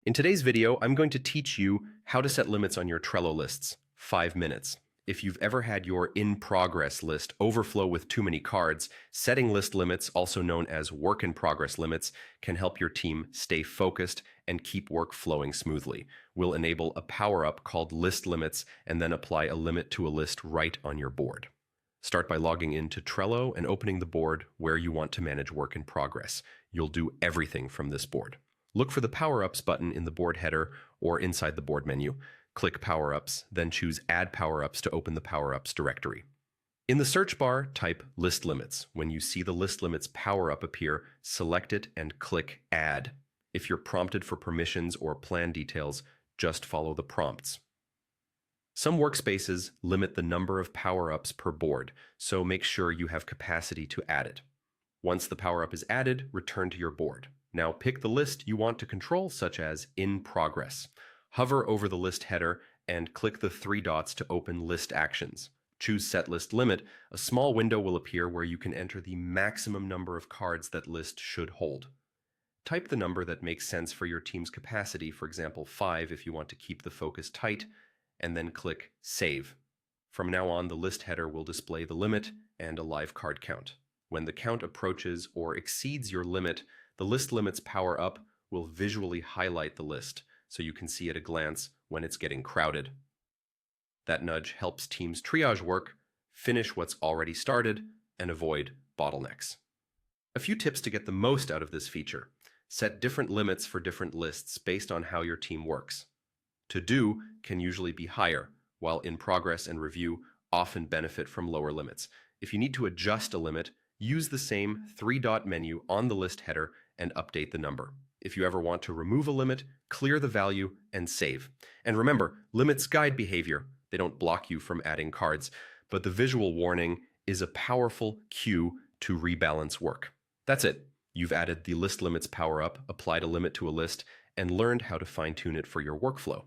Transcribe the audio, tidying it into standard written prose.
In today's video, I'm going to teach you how to set limits on your Trello lists. 5 minutes. If you've ever had your in-progress list overflow with too many cards, setting list limits, also known as work-in-progress limits, can help your team stay focused and keep work flowing smoothly. We'll enable a power-up called list limits and then apply a limit to a list right on your board. Start by logging into Trello and opening the board where you want to manage work in progress. You'll do everything from this board. Look for the Power-Ups button in the board header or inside the board menu. Click Power-Ups, then choose Add Power-Ups to open the Power-Ups directory. In the search bar, type List Limits. When you see the List Limits power-up appear, select it and click Add. If you're prompted for permissions or plan details, just follow the prompts. Some workspaces limit the number of power-ups per board, so make sure you have capacity to add it. Once the power-up is added, return to your board. Now pick the list you want to control, such as In Progress. Hover over the list header and click the 3 dots to open List Actions. Choose Set List Limit. A small window will appear where you can enter the maximum number of cards that list should hold. Type the number that makes sense for your team's capacity, for example 5 if you want to keep the focus tight, and then click Save. From now on, the list header will display the limit and a live card count. When the count approaches or exceeds your limit, the list limits power-up will visually highlight the list, so you can see at a glance when it's getting crowded. That nudge helps teams triage work, finish what's already started, and avoid bottlenecks. A few tips to get the most out of this feature. Set different limits for different lists based on how your team works. To Do can usually be higher, while In Progress and Review often benefit from lower limits. If you need to adjust a limit, use the same 3-dot menu on the list header and update the number. If you ever want to remove a limit, clear the value and save. And remember, limits guide behavior. They don't block you from adding cards, but the visual warning is a powerful cue to rebalance work. That's it. You've added the list limits power-up, applied a limit to a list, and learned how to fine-tune it for your workflow.